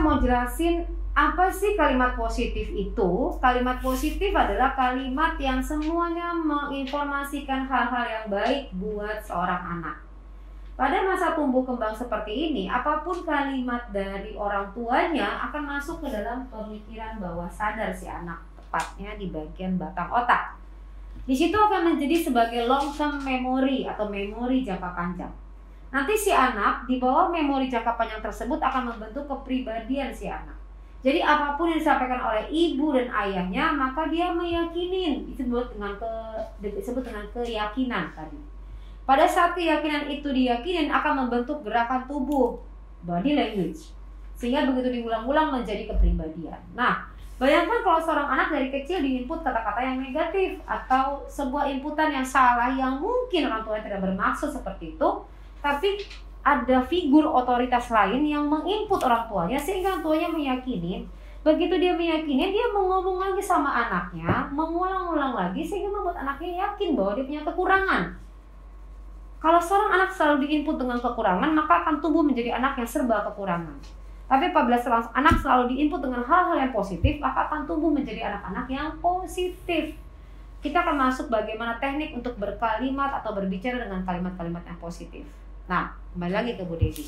mau jelasin apa sih kalimat positif itu. Kalimat positif adalah kalimat yang semuanya menginformasikan hal-hal yang baik buat seorang anak. Pada masa tumbuh kembang seperti ini, apapun kalimat dari orang tuanya akan masuk ke dalam pemikiran bawah sadar si anak, tepatnya di bagian batang otak. Di situ akan menjadi sebagai long term memory atau memori jangka panjang. Nanti si anak di bawah memori jangka panjang tersebut akan membentuk kepribadian si anak. Jadi apapun yang disampaikan oleh ibu dan ayahnya, maka dia meyakinin, disebut dengan keyakinan tadi. Pada saat keyakinan itu diyakinin akan membentuk gerakan tubuh, body language, sehingga begitu diulang-ulang menjadi kepribadian. Nah, bayangkan kalau seorang anak dari kecil diinput kata-kata yang negatif atau sebuah inputan yang salah yang mungkin orang tuanya tidak bermaksud seperti itu, tapi ada figur otoritas lain yang menginput orang tuanya sehingga orang tuanya meyakini. Begitu dia meyakini, dia ngomong lagi sama anaknya, mengulang-ulang lagi sehingga membuat anaknya yakin bahwa dia punya kekurangan. Kalau seorang anak selalu diinput dengan kekurangan, maka akan tumbuh menjadi anak yang serba kekurangan. Tapi apabila anak selalu diinput dengan hal-hal yang positif, maka akan tumbuh menjadi anak-anak yang positif. Kita akan masuk bagaimana teknik untuk berkalimat atau berbicara dengan kalimat-kalimat yang positif. Nah, kembali lagi ke Bu Devi.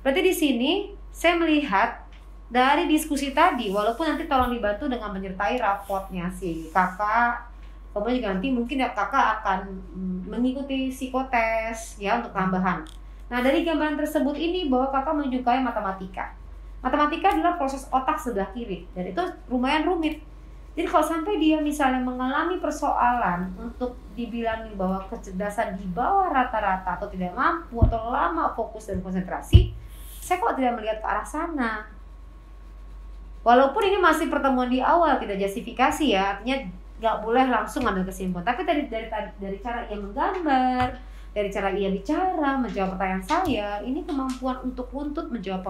Berarti di sini saya melihat dari diskusi tadi, walaupun nanti tolong dibantu dengan menyertai rapotnya si kakak. Kemudian juga nanti mungkin ya kakak akan mengikuti psikotes ya untuk tambahan. Nah, dari gambaran tersebut ini bahwa kakak menyukai matematika. Matematika adalah proses otak sebelah kiri dan itu lumayan rumit. Jadi kalau sampai dia misalnya mengalami persoalan untuk dibilangin bahwa kecerdasan di bawah rata-rata atau tidak mampu atau lama fokus dan konsentrasi, saya kok tidak melihat ke arah sana. Walaupun ini masih pertemuan di awal, tidak justifikasi ya, artinya nggak boleh langsung ambil kesimpulan. Tapi dari cara ia menggambar, dari cara ia bicara, menjawab pertanyaan saya, ini kemampuan untuk runtut menjawab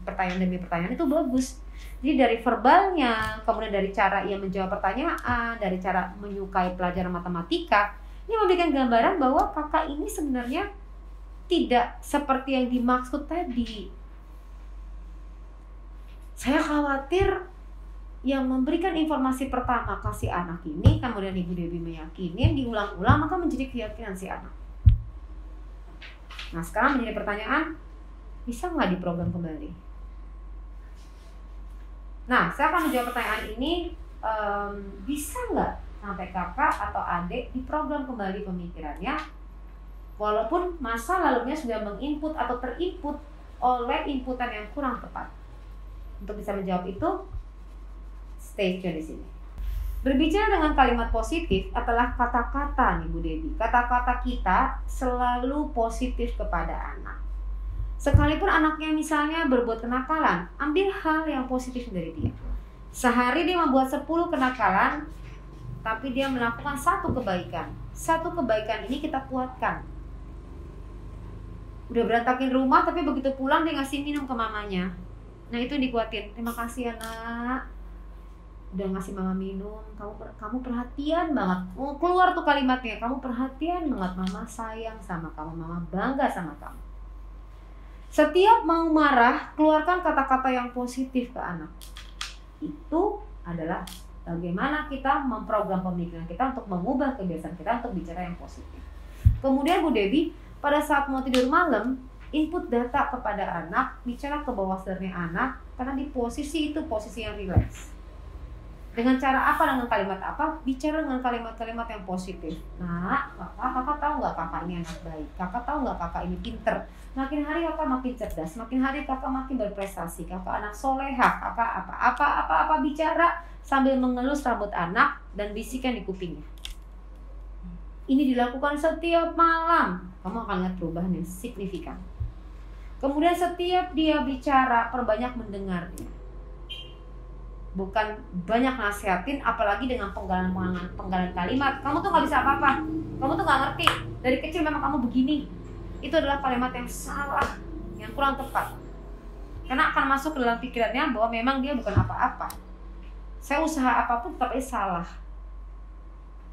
pertanyaan demi pertanyaan itu bagus. Jadi dari verbalnya, kemudian dari cara ia menjawab pertanyaan, dari cara menyukai pelajaran matematika, ini memberikan gambaran bahwa kakak ini sebenarnya tidak seperti yang dimaksud tadi. Saya khawatir yang memberikan informasi pertama ke si anak ini, kemudian Ibu Dewi meyakini, diulang-ulang, maka menjadi keyakinan si anak. Nah, sekarang menjadi pertanyaan, bisa nggak diprogram kembali? Nah, saya akan menjawab pertanyaan ini, bisa nggak sampai kakak atau adik diprogram kembali pemikirannya, walaupun masa lalunya sudah menginput atau terinput oleh inputan yang kurang tepat. Untuk bisa menjawab itu, stay tune di sini. Berbicara dengan kalimat positif adalah kata-kata nih Bu Devi. Kata-kata kita selalu positif kepada anak. Sekalipun anaknya misalnya berbuat kenakalan, ambil hal yang positif dari dia. Sehari dia membuat 10 kenakalan, tapi dia melakukan satu kebaikan. Satu kebaikan ini kita kuatkan. Udah berantakin rumah, tapi begitu pulang dia ngasih minum ke mamanya. Nah itu dikuatin. Terima kasih ya nak, udah ngasih mama minum. Kamu perhatian banget. Keluar tuh kalimatnya, kamu perhatian banget, mama sayang sama kamu, mama bangga sama kamu. Setiap mau marah, keluarkan kata-kata yang positif ke anak. Itu adalah bagaimana kita memprogram pemikiran kita untuk mengubah kebiasaan kita untuk bicara yang positif. Kemudian Bu Devi, pada saat mau tidur malam, input data kepada anak, bicara ke bawah sadarnya anak, karena di posisi itu posisi yang rileks. Dengan cara apa, dengan kalimat apa? Bicara dengan kalimat-kalimat yang positif. Nah, kakak tahu nggak kakak ini anak baik? Kakak tahu nggak kakak ini pinter? Makin hari kakak makin cerdas, makin hari kakak makin berprestasi. Kakak anak soleha, kakak apa bicara sambil mengelus rambut anak dan bisikan di kupingnya. Ini dilakukan setiap malam. Kamu akan lihat perubahan yang signifikan. Kemudian setiap dia bicara, perbanyak mendengarnya. Bukan banyak nasihatin, apalagi dengan penggalan kalimat. Kamu tuh nggak bisa apa-apa, kamu tuh nggak ngerti, dari kecil memang kamu begini. Itu adalah kalimat yang salah, yang kurang tepat. Karena akan masuk ke dalam pikirannya bahwa memang dia bukan apa-apa. Saya usaha apapun tapi salah.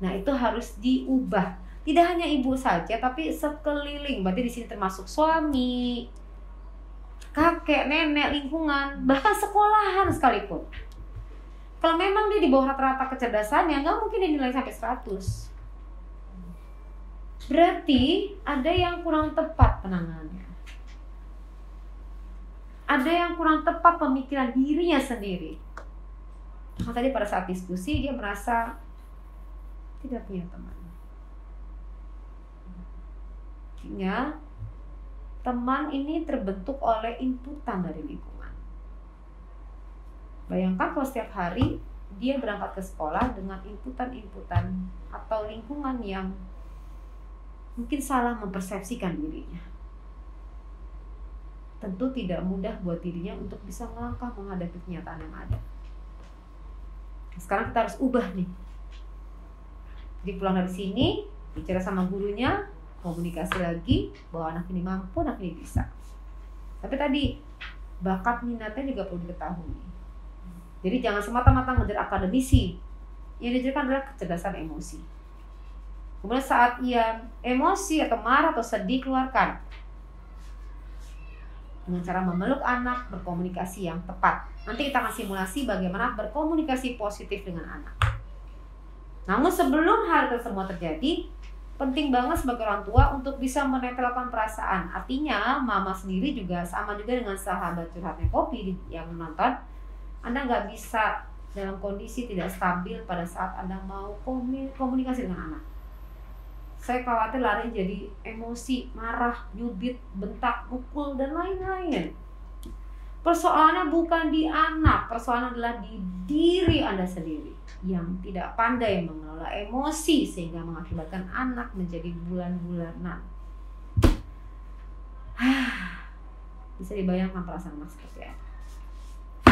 Nah itu harus diubah. Tidak hanya ibu saja, tapi sekeliling. Berarti di sini termasuk suami, kakek, nenek, lingkungan, bahkan sekolahan sekalipun. Kalau memang dia di bawah rata-rata kecerdasannya, nggak mungkin dia nilai sampai 100. Berarti ada yang kurang tepat penanganannya. Ada yang kurang tepat pemikiran dirinya sendiri. Nah, tadi pada saat diskusi dia merasa tidak punya teman. Artinya teman ini terbentuk oleh inputan dari lingkungan. Bayangkan kalau setiap hari dia berangkat ke sekolah dengan inputan-inputan atau lingkungan yang mungkin salah mempersepsikan dirinya. Tentu tidak mudah buat dirinya untuk bisa melangkah menghadapi kenyataan yang ada. Sekarang kita harus ubah nih. Jadi pulang dari sini, bicara sama gurunya, komunikasi lagi bahwa anak ini mampu, anak ini bisa. Tapi tadi bakat minatnya juga perlu diketahui. Jadi jangan semata-mata ngejar akademisi. Yang diajarkan adalah kecerdasan emosi. Kemudian saat ia emosi atau marah atau sedih, keluarkan dengan cara memeluk anak, berkomunikasi yang tepat. Nanti kita akan simulasi bagaimana berkomunikasi positif dengan anak. Namun sebelum hal itu semua terjadi, penting banget sebagai orang tua untuk bisa menetralkan perasaan. Artinya mama sendiri juga sama juga dengan sahabat curhatnya Kopi yang menonton. Anda nggak bisa dalam kondisi tidak stabil pada saat Anda mau komunikasi dengan anak. Saya khawatir lari jadi emosi, marah, nyubit, bentak, mukul, dan lain-lain. Persoalannya bukan di anak, persoalan adalah di diri Anda sendiri yang tidak pandai mengelola emosi sehingga mengakibatkan anak menjadi bulan-bulanan. Bisa dibayangkan perasaan anak seperti apa.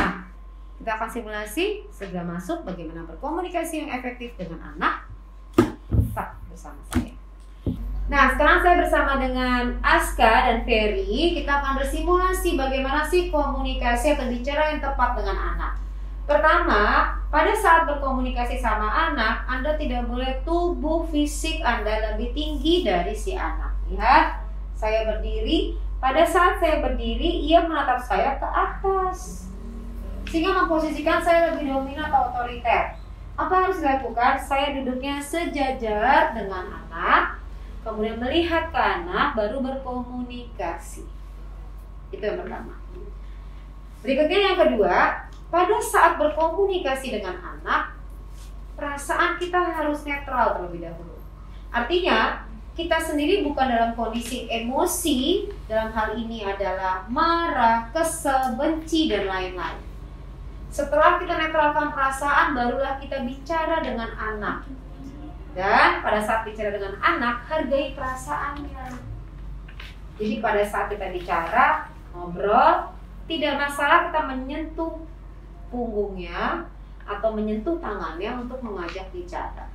Nah, kita akan simulasi segera masuk bagaimana berkomunikasi yang efektif dengan anak. Tetap bersama saya. Nah, sekarang saya bersama dengan Aska dan Ferry. Kita akan bersimulasi bagaimana sih komunikasi atau bicara yang tepat dengan anak. Pertama, pada saat berkomunikasi sama anak, Anda tidak boleh tubuh fisik Anda lebih tinggi dari si anak. Lihat, saya berdiri. Pada saat saya berdiri, ia menatap saya ke atas, sehingga memposisikan saya lebih dominan atau otoriter. Apa harus dilakukan? Saya duduknya sejajar dengan anak, kemudian melihat ke anak, baru berkomunikasi. Itu yang pertama. Berikutnya yang kedua, pada saat berkomunikasi dengan anak, perasaan kita harus netral terlebih dahulu. Artinya, kita sendiri bukan dalam kondisi emosi, dalam hal ini adalah marah, kesel, benci, dan lain-lain. Setelah kita netralkan perasaan, barulah kita bicara dengan anak. Dan pada saat bicara dengan anak, hargai perasaannya. Jadi pada saat kita bicara, ngobrol, tidak masalah kita menyentuh punggungnya atau menyentuh tangannya untuk mengajak bicara.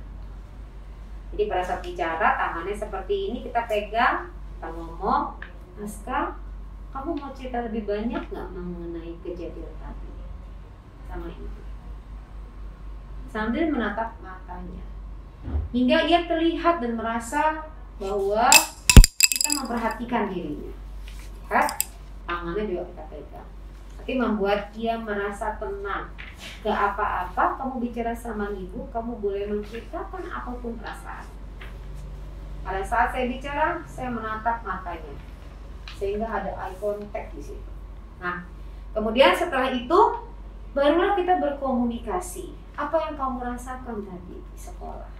Jadi pada saat bicara, tangannya seperti ini kita pegang, kita ngomong, Aska, kamu mau cerita lebih banyak nggak mengenai kejadian tadi sama ibu? Sambil menatap matanya, hingga ia terlihat dan merasa bahwa kita memperhatikan dirinya. Lihat, tangannya juga kita pegang. Tapi membuat ia merasa tenang. Gak apa-apa, kamu bicara sama ibu, kamu boleh menceritakan apapun perasaan. Pada saat saya bicara, saya menatap matanya, sehingga ada eye contact di situ. Nah, kemudian setelah itu, barulah kita berkomunikasi. Apa yang kamu rasakan tadi di sekolah?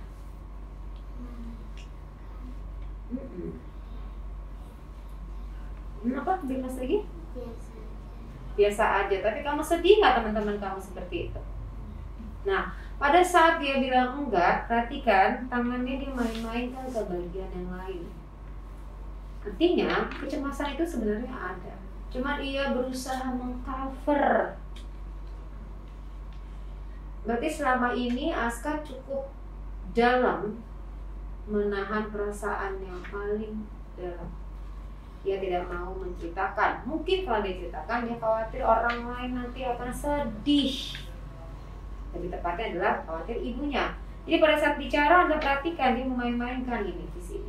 Kenapa? Bilas lagi? Biasa aja, tapi kamu sedih nggak teman-teman kamu seperti itu? Nah, pada saat dia bilang enggak, perhatikan tangannya dia main-mainkan ke bagian yang lain. Artinya, kecemasan itu sebenarnya ada, cuma ia berusaha mengcover. Berarti selama ini Aska cukup dalam menahan perasaan yang paling dalam. Dia tidak mau menceritakan. Mungkin kalau dia ceritakan, dia khawatir orang lain nanti akan sedih. Lebih tepatnya adalah khawatir ibunya. Jadi pada saat bicara, Anda perhatikan dia memain-mainkan ini di sini.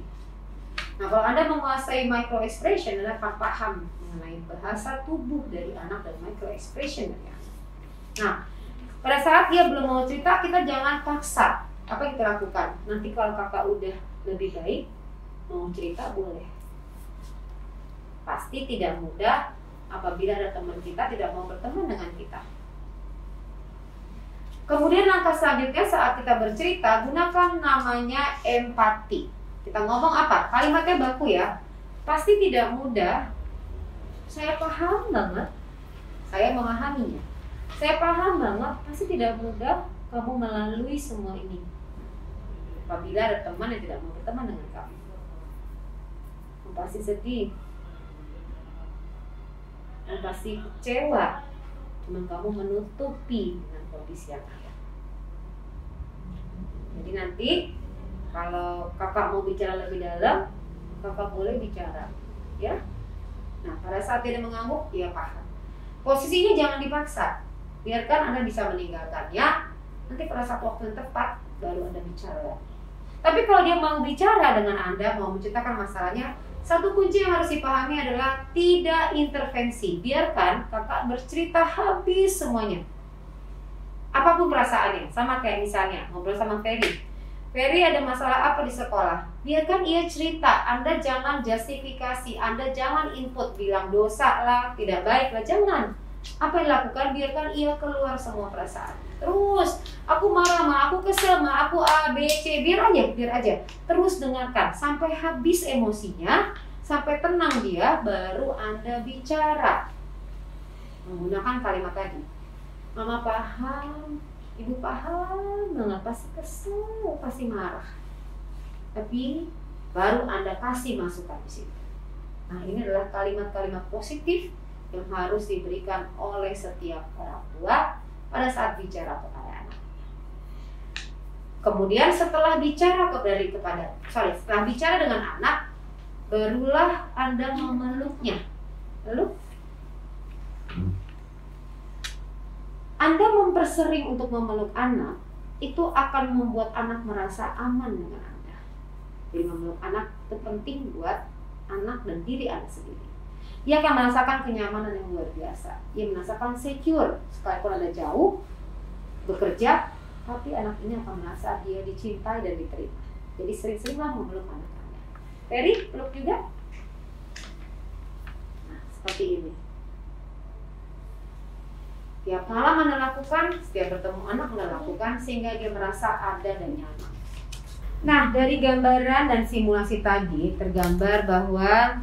Nah, kalau Anda menguasai micro expression adalah paham mengenai bahasa tubuh dari anak dan micro expression dari anak. Nah, pada saat dia belum mau cerita, kita jangan paksa. Apa yang kita lakukan? Nanti kalau kakak udah lebih baik, mau cerita boleh. Pasti tidak mudah apabila ada teman kita tidak mau berteman dengan kita. Kemudian langkah selanjutnya saat kita bercerita, gunakan namanya empati. Kita ngomong apa? Kalimatnya baku ya. Pasti tidak mudah. Saya paham banget. Saya memahaminya. Saya paham banget. Pasti tidak mudah kamu melalui semua ini. Apabila ada teman yang tidak mau berteman dengan kamu. Kamu pasti sedih. Kamu pasti kecewa. Cuman kamu menutupi dengan kondisi yang ada. Jadi nanti kalau kakak mau bicara lebih dalam, kakak boleh bicara, ya. Nah, pada saat dia mengangguk, dia paham. Posisinya jangan dipaksa, biarkan Anda bisa meninggalkannya. Nanti pada saat waktu yang tepat, baru Anda bicara. Tapi kalau dia mau bicara dengan Anda, mau menceritakan masalahnya, satu kunci yang harus dipahami adalah tidak intervensi. Biarkan kakak bercerita habis semuanya. Apapun perasaannya, sama kayak misalnya ngobrol sama Ferry. Ferry ada masalah apa di sekolah? Biarkan ia cerita. Anda jangan justifikasi, Anda jangan input bilang dosa lah, tidak baik lah, jangan. Apa yang dilakukan? Biarkan ia keluar semua perasaan. Terus, aku marah mah, aku kesel mah, aku A, B, C, biar aja. Terus dengarkan sampai habis emosinya, sampai tenang dia, baru Anda bicara. Menggunakan kalimat tadi. Mama paham, Ibu paham banget, pasti kesel, pasti marah. Tapi baru Anda kasih masukan di situ. Nah, ini adalah kalimat-kalimat positif yang harus diberikan oleh setiap orang tua pada saat bicara kepada anak. Kemudian setelah bicara setelah bicara dengan anak, barulah Anda memeluknya. Lalu Anda mempersering untuk memeluk anak, itu akan membuat anak merasa aman dengan Anda. Jadi memeluk anak itu penting buat anak dan diri Anda sendiri. Ia akan merasakan kenyamanan yang luar biasa. Ia merasakan secure, sekalipun Anda jauh bekerja, tapi anak ini akan merasa dia dicintai dan diterima. Jadi sering-seringlah memeluk anak Anda. Ferry, peluk juga? Nah, seperti ini. Tiap malam Anda lakukan, setiap bertemu anak Anda lakukan, sehingga dia merasa ada dan nyaman. Nah, dari gambaran dan simulasi tadi tergambar bahwa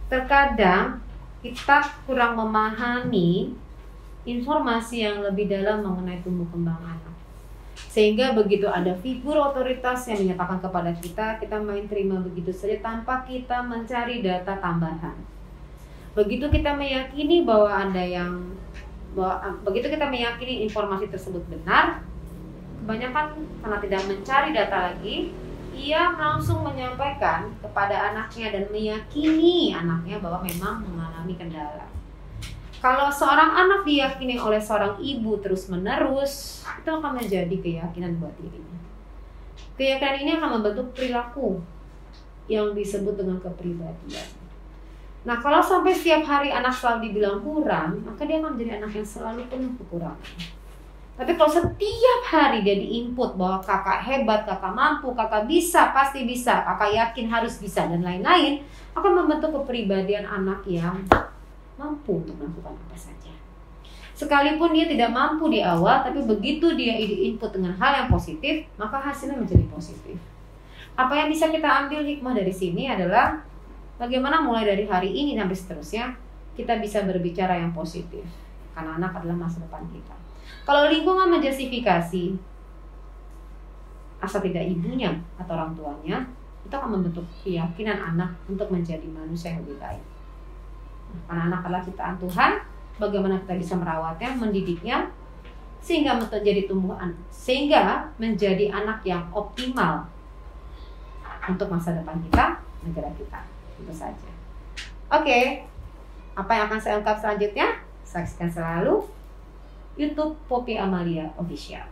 terkadang kita kurang memahami informasi yang lebih dalam mengenai tumbuh kembang anak. Sehingga begitu ada figur otoritas yang menyatakan kepada kita main terima begitu saja tanpa kita mencari data tambahan. Begitu kita meyakini begitu kita meyakini informasi tersebut benar, kebanyakan karena tidak mencari data lagi, ia langsung menyampaikan kepada anaknya dan meyakini anaknya bahwa memang mengalami kendala. Kalau seorang anak diyakini oleh seorang ibu terus-menerus, itu akan menjadi keyakinan buat dirinya. Keyakinan ini akan membentuk perilaku yang disebut dengan kepribadian. Nah, kalau sampai setiap hari anak selalu dibilang kurang, maka dia akan menjadi anak yang selalu penuh kekurangan. Tapi kalau setiap hari dia diinput bahwa kakak hebat, kakak mampu, kakak bisa, pasti bisa, kakak yakin harus bisa, dan lain-lain, akan membentuk kepribadian anak yang mampu untuk melakukan apa saja. Sekalipun dia tidak mampu di awal, tapi begitu dia diinput dengan hal yang positif, maka hasilnya menjadi positif. Apa yang bisa kita ambil hikmah dari sini adalah bagaimana mulai dari hari ini sampai seterusnya kita bisa berbicara yang positif. Karena anak adalah masa depan kita. Kalau lingkungan menjustifikasi asal tidak ibunya atau orang tuanya, itu akan membentuk keyakinan anak untuk menjadi manusia yang lebih baik. Nah, karena anak adalah ciptaan Tuhan, bagaimana kita bisa merawatnya, mendidiknya, sehingga menjadi anak yang optimal untuk masa depan kita, negara kita. Itu saja. Oke. Apa yang akan saya ungkap selanjutnya? Saksikan selalu YouTube Poppy Amalia Official.